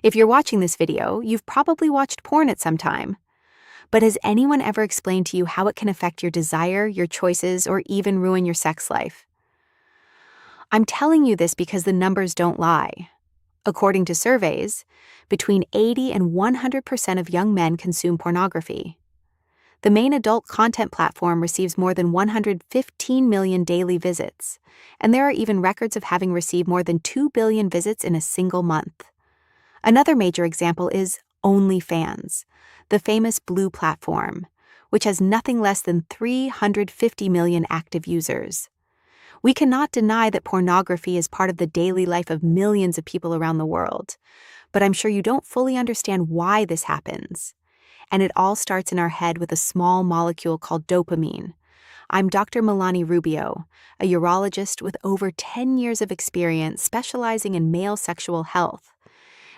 If you're watching this video, you've probably watched porn at some time. But has anyone ever explained to you how it can affect your desire, your choices, or even ruin your sex life? I'm telling you this because the numbers don't lie. According to surveys, between 80 and 100% of young men consume pornography. The main adult content platform receives more than 115 million daily visits, and there are even records of having received more than 2 billion visits in a single month. Another major example is OnlyFans, the famous blue platform, which has nothing less than 350 million active users. We cannot deny that pornography is part of the daily life of millions of people around the world, but I'm sure you don't fully understand why this happens. And it all starts in our head with a small molecule called dopamine. I'm Dr. Melani Rubio, a urologist with over 10 years of experience specializing in male sexual health.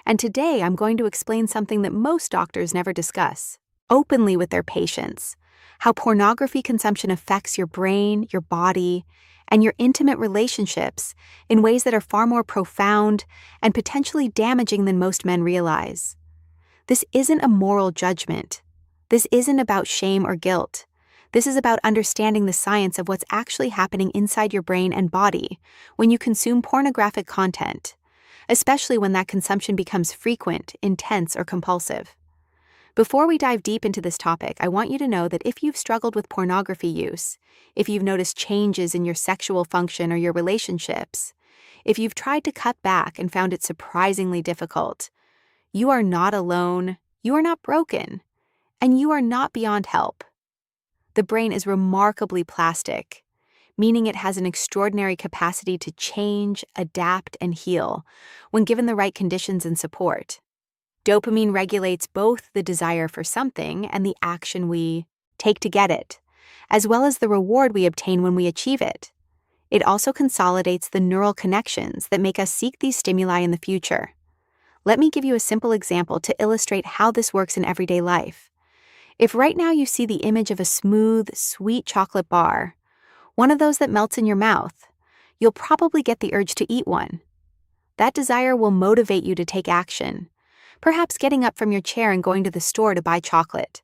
And today I'm going to explain something that most doctors never discuss openly with their patients: how pornography consumption affects your brain, your body, and your intimate relationships in ways that are far more profound and potentially damaging than most men realize. This isn't a moral judgment. This isn't about shame or guilt. This is about understanding the science of what's actually happening inside your brain and body when you consume pornographic content, especially when that consumption becomes frequent, intense, or compulsive. Before we dive deep into this topic, I want you to know that if you've struggled with pornography use, if you've noticed changes in your sexual function or your relationships, if you've tried to cut back and found it surprisingly difficult, you are not alone, you are not broken, and you are not beyond help. The brain is remarkably plastic, meaning it has an extraordinary capacity to change, adapt, and heal when given the right conditions and support. Dopamine regulates both the desire for something and the action we take to get it, as well as the reward we obtain when we achieve it. It also consolidates the neural connections that make us seek these stimuli in the future. Let me give you a simple example to illustrate how this works in everyday life. If right now you see the image of a smooth, sweet chocolate bar, one of those that melts in your mouth, you'll probably get the urge to eat one. That desire will motivate you to take action, perhaps getting up from your chair and going to the store to buy chocolate.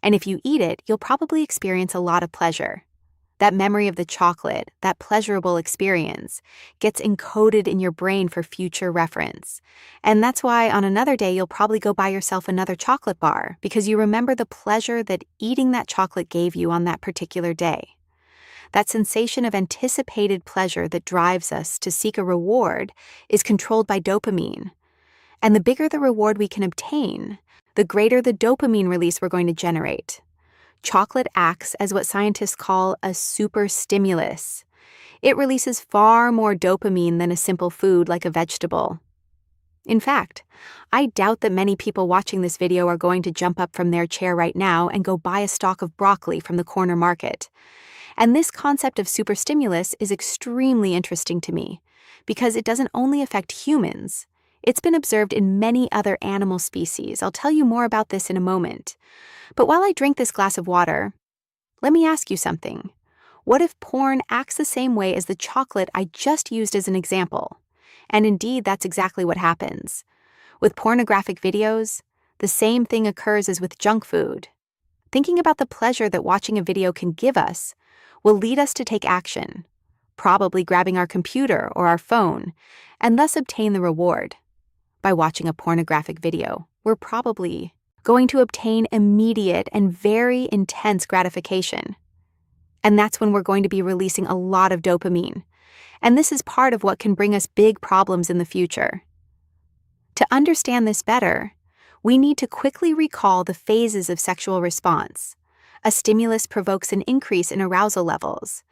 And if you eat it, you'll probably experience a lot of pleasure. That memory of the chocolate, that pleasurable experience, gets encoded in your brain for future reference. And that's why on another day you'll probably go buy yourself another chocolate bar, because you remember the pleasure that eating that chocolate gave you on that particular day. That sensation of anticipated pleasure that drives us to seek a reward is controlled by dopamine. And the bigger the reward we can obtain, the greater the dopamine release we're going to generate. Chocolate acts as what scientists call a superstimulus. It releases far more dopamine than a simple food like a vegetable. In fact, I doubt that many people watching this video are going to jump up from their chair right now and go buy a stalk of broccoli from the corner market. And this concept of superstimulus is extremely interesting to me because it doesn't only affect humans. It's been observed in many other animal species. I'll tell you more about this in a moment. But while I drink this glass of water, let me ask you something. What if porn acts the same way as the chocolate I just used as an example? And indeed, that's exactly what happens. With pornographic videos, the same thing occurs as with junk food. Thinking about the pleasure that watching a video can give us will lead us to take action, probably grabbing our computer or our phone, and thus obtain the reward. By watching a pornographic video, we're probably going to obtain immediate and very intense gratification. And that's when we're going to be releasing a lot of dopamine. And this is part of what can bring us big problems in the future. To understand this better, we need to quickly recall the phases of sexual response. A stimulus provokes an increase in arousal levels.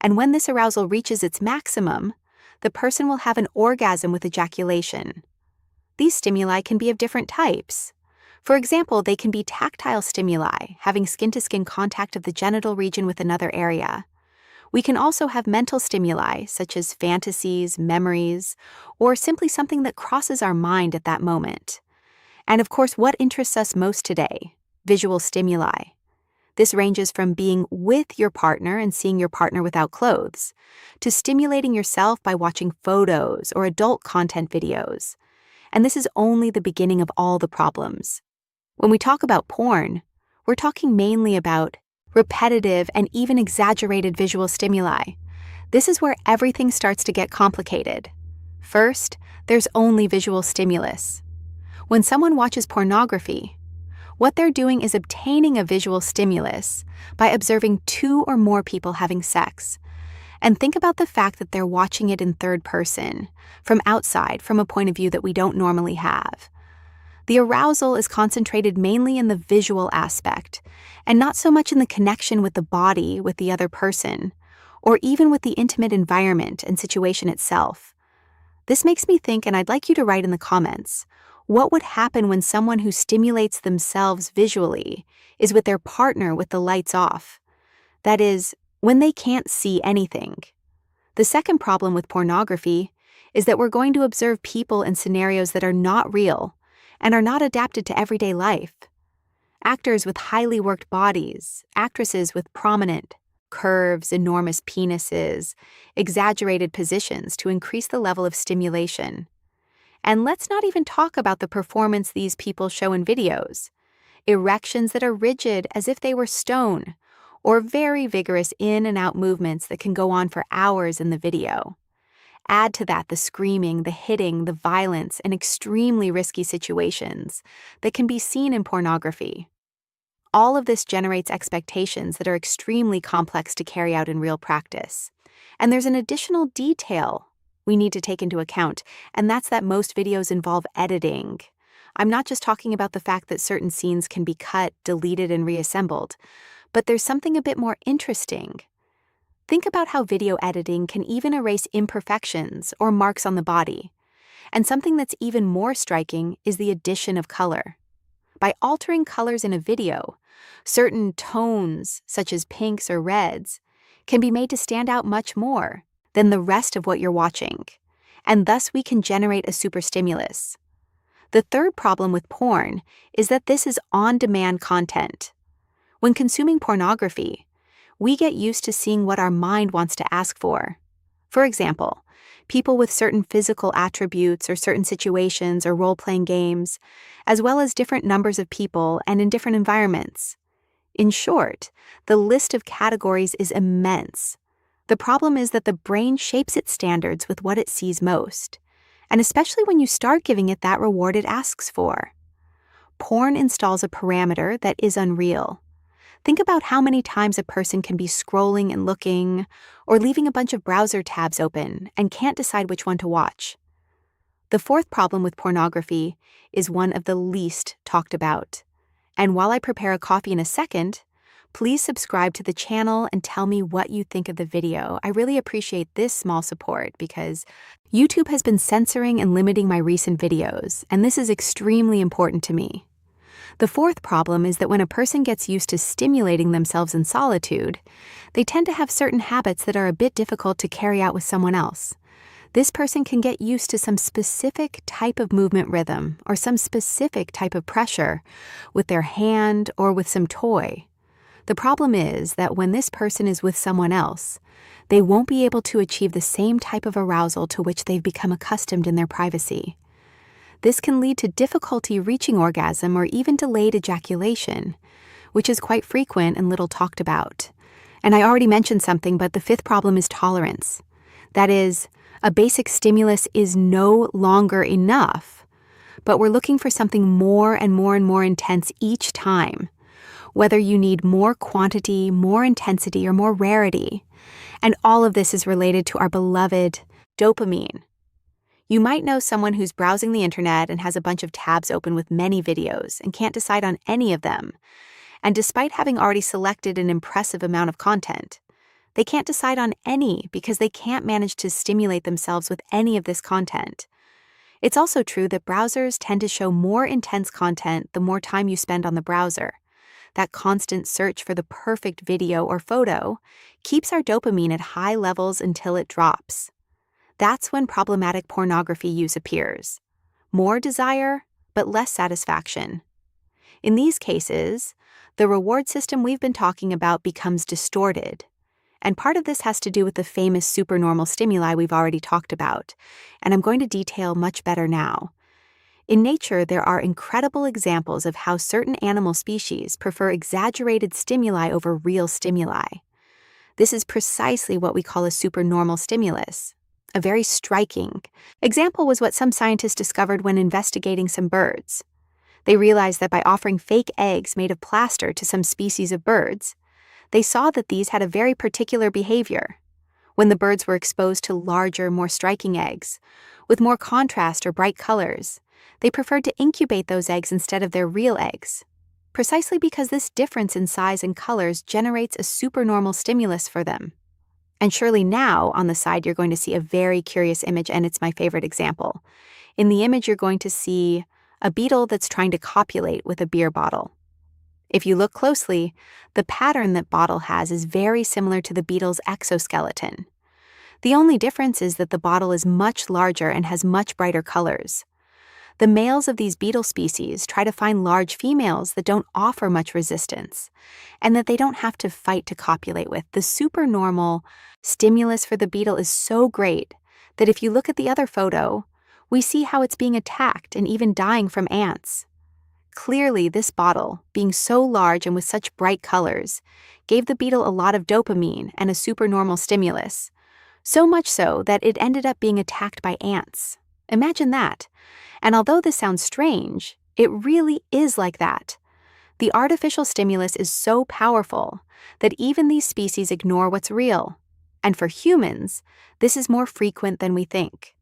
And when this arousal reaches its maximum, the person will have an orgasm with ejaculation. These stimuli can be of different types. For example, they can be tactile stimuli, having skin-to-skin contact of the genital region with another area. We can also have mental stimuli, such as fantasies, memories, or simply something that crosses our mind at that moment. And of course, what interests us most today? Visual stimuli. This ranges from being with your partner and seeing your partner without clothes, to stimulating yourself by watching photos or adult content videos. And this is only the beginning of all the problems. When we talk about porn, we're talking mainly about repetitive and even exaggerated visual stimuli. This is where everything starts to get complicated. First, there's only visual stimulus. When someone watches pornography, what they're doing is obtaining a visual stimulus by observing two or more people having sex. And think about the fact that they're watching it in third person, from outside, from a point of view that we don't normally have. The arousal is concentrated mainly in the visual aspect, and not so much in the connection with the body, with the other person, or even with the intimate environment and situation itself. This makes me think, and I'd like you to write in the comments, what would happen when someone who stimulates themselves visually is with their partner with the lights off? That is, when they can't see anything. The second problem with pornography is that we're going to observe people in scenarios that are not real and are not adapted to everyday life. Actors with highly worked bodies, actresses with prominent curves, enormous penises, exaggerated positions to increase the level of stimulation. And let's not even talk about the performance these people show in videos. Erections that are rigid as if they were stone, or very vigorous in and out movements that can go on for hours in the video. Add to that the screaming, the hitting, the violence, and extremely risky situations that can be seen in pornography. All of this generates expectations that are extremely complex to carry out in real practice. And there's an additional detail we need to take into account, and that's that most videos involve editing. I'm not just talking about the fact that certain scenes can be cut, deleted, and reassembled, but there's something a bit more interesting. Think about how video editing can even erase imperfections or marks on the body. And something that's even more striking is the addition of color. By altering colors in a video, certain tones, such as pinks or reds, can be made to stand out much more than the rest of what you're watching, and thus we can generate a superstimulus. The third problem with porn is that this is on-demand content. When consuming pornography, we get used to seeing what our mind wants to ask for. For example, people with certain physical attributes or certain situations or role-playing games, as well as different numbers of people and in different environments. In short, the list of categories is immense. The problem is that the brain shapes its standards with what it sees most, and especially when you start giving it that reward it asks for. Porn installs a parameter that is unreal. Think about how many times a person can be scrolling and looking, or leaving a bunch of browser tabs open and can't decide which one to watch. The fourth problem with pornography is one of the least talked about. And while I prepare a coffee in a second, please subscribe to the channel and tell me what you think of the video. I really appreciate this small support because YouTube has been censoring and limiting my recent videos, and this is extremely important to me. The fourth problem is that when a person gets used to stimulating themselves in solitude, they tend to have certain habits that are a bit difficult to carry out with someone else. This person can get used to some specific type of movement rhythm or some specific type of pressure with their hand or with some toy. The problem is that when this person is with someone else, they won't be able to achieve the same type of arousal to which they've become accustomed in their privacy. This can lead to difficulty reaching orgasm or even delayed ejaculation, which is quite frequent and little talked about. And I already mentioned something, but the fifth problem is tolerance. That is, a basic stimulus is no longer enough, but we're looking for something more and more and more intense each time, whether you need more quantity, more intensity, or more rarity. And all of this is related to our beloved dopamine. You might know someone who's browsing the internet and has a bunch of tabs open with many videos and can't decide on any of them. And despite having already selected an impressive amount of content, they can't decide on any because they can't manage to stimulate themselves with any of this content. It's also true that browsers tend to show more intense content the more time you spend on the browser. That constant search for the perfect video or photo keeps our dopamine at high levels until it drops. That's when problematic pornography use appears. More desire, but less satisfaction. In these cases, the reward system we've been talking about becomes distorted. And part of this has to do with the famous supernormal stimuli we've already talked about, and I'm going to detail much better now. In nature, there are incredible examples of how certain animal species prefer exaggerated stimuli over real stimuli. This is precisely what we call a supernormal stimulus. A very striking example was what some scientists discovered when investigating some birds. They realized that by offering fake eggs made of plaster to some species of birds, they saw that these had a very particular behavior. When the birds were exposed to larger, more striking eggs, with more contrast or bright colors, they preferred to incubate those eggs instead of their real eggs, precisely because this difference in size and colors generates a supernormal stimulus for them. And surely now, on the side, you're going to see a very curious image, and it's my favorite example. In the image, you're going to see a beetle that's trying to copulate with a beer bottle. If you look closely, the pattern that bottle has is very similar to the beetle's exoskeleton. The only difference is that the bottle is much larger and has much brighter colors. The males of these beetle species try to find large females that don't offer much resistance, and that they don't have to fight to copulate with. The supernormal stimulus for the beetle is so great that if you look at the other photo, we see how it's being attacked and even dying from ants. Clearly, this bottle, being so large and with such bright colors, gave the beetle a lot of dopamine and a supernormal stimulus, so much so that it ended up being attacked by ants. Imagine that. And although this sounds strange, it really is like that. The artificial stimulus is so powerful that even these species ignore what's real. And for humans, this is more frequent than we think.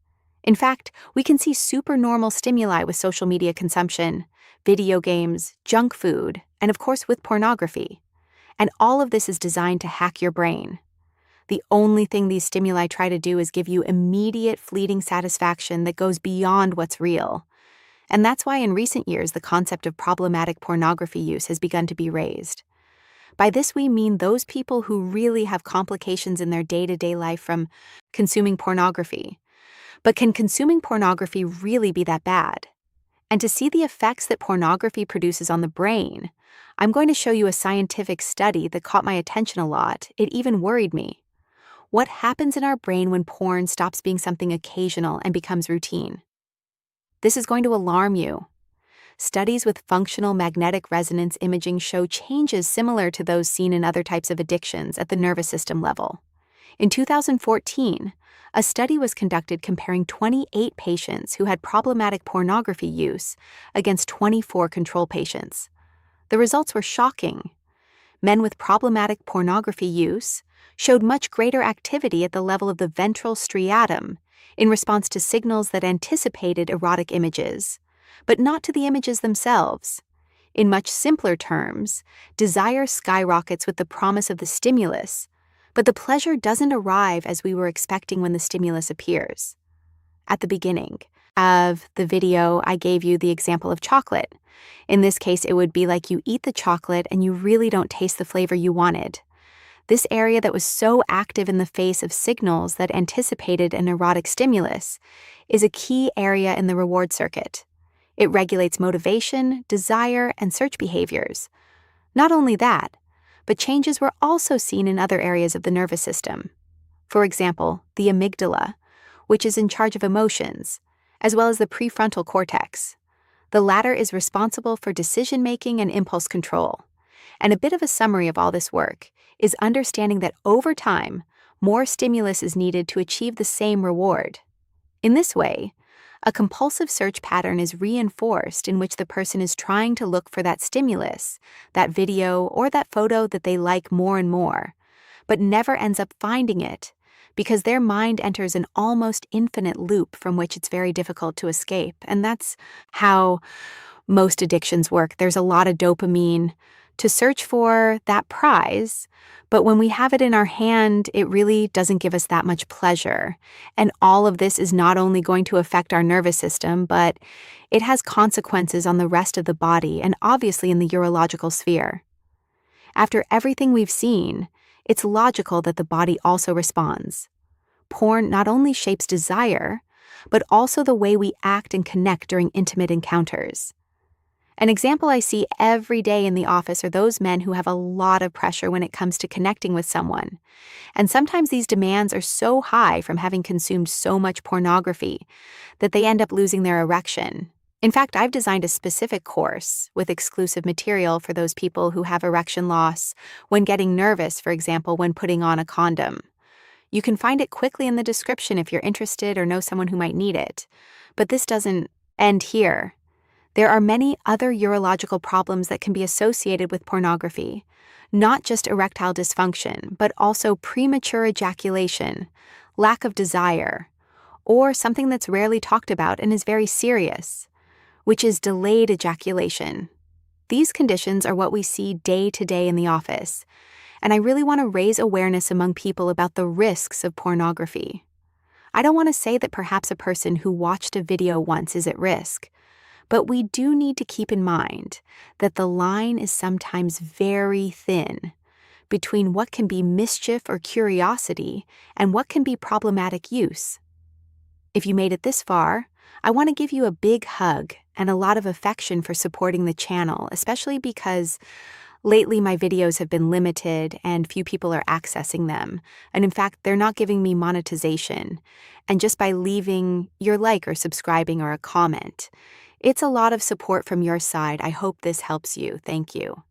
In fact, we can see supernormal stimuli with social media consumption, video games, junk food, and of course with pornography. And all of this is designed to hack your brain. The only thing these stimuli try to do is give you immediate, fleeting satisfaction that goes beyond what's real. And that's why in recent years the concept of problematic pornography use has begun to be raised. By this we mean those people who really have complications in their day-to-day life from consuming pornography. But can consuming pornography really be that bad? And to see the effects that pornography produces on the brain, I'm going to show you a scientific study that caught my attention a lot. It even worried me. What happens in our brain when porn stops being something occasional and becomes routine? This is going to alarm you. Studies with functional magnetic resonance imaging show changes similar to those seen in other types of addictions at the nervous system level. In 2014, a study was conducted comparing 28 patients who had problematic pornography use against 24 control patients. The results were shocking. Men with problematic pornography use showed much greater activity at the level of the ventral striatum in response to signals that anticipated erotic images, but not to the images themselves. In much simpler terms, desire skyrockets with the promise of the stimulus, but the pleasure doesn't arrive as we were expecting when the stimulus appears. At the beginning of the video, I gave you the example of chocolate. In this case, it would be like you eat the chocolate and you really don't taste the flavor you wanted. This area that was so active in the face of signals that anticipated an erotic stimulus is a key area in the reward circuit. It regulates motivation, desire, and search behaviors. Not only that, but changes were also seen in other areas of the nervous system. For example, the amygdala, which is in charge of emotions, as well as the prefrontal cortex. The latter is responsible for decision-making and impulse control. And a bit of a summary of all this work is understanding that over time, more stimulus is needed to achieve the same reward. In this way, a compulsive search pattern is reinforced in which the person is trying to look for that stimulus, that video or that photo that they like more and more, but never ends up finding it because their mind enters an almost infinite loop from which it's very difficult to escape. And that's how most addictions work. There's a lot of dopamine to search for that prize, but when we have it in our hand, it really doesn't give us that much pleasure. And all of this is not only going to affect our nervous system, but it has consequences on the rest of the body and obviously in the urological sphere. After everything we've seen, it's logical that the body also responds. Porn not only shapes desire, but also the way we act and connect during intimate encounters. An example I see every day in the office are those men who have a lot of pressure when it comes to connecting with someone. And sometimes these demands are so high from having consumed so much pornography that they end up losing their erection. In fact, I've designed a specific course with exclusive material for those people who have erection loss when getting nervous, for example, when putting on a condom. You can find it quickly in the description if you're interested or know someone who might need it. But this doesn't end here. There are many other urological problems that can be associated with pornography, not just erectile dysfunction, but also premature ejaculation, lack of desire, or something that's rarely talked about and is very serious, which is delayed ejaculation. These conditions are what we see day to day in the office, and I really want to raise awareness among people about the risks of pornography. I don't want to say that perhaps a person who watched a video once is at risk, but we do need to keep in mind that the line is sometimes very thin between what can be mischief or curiosity and what can be problematic use. If you made it this far, I want to give you a big hug and a lot of affection for supporting the channel, especially because lately my videos have been limited and few people are accessing them. And in fact, they're not giving me monetization. And just by leaving your like or subscribing or a comment, it's a lot of support from your side. I hope this helps you. Thank you.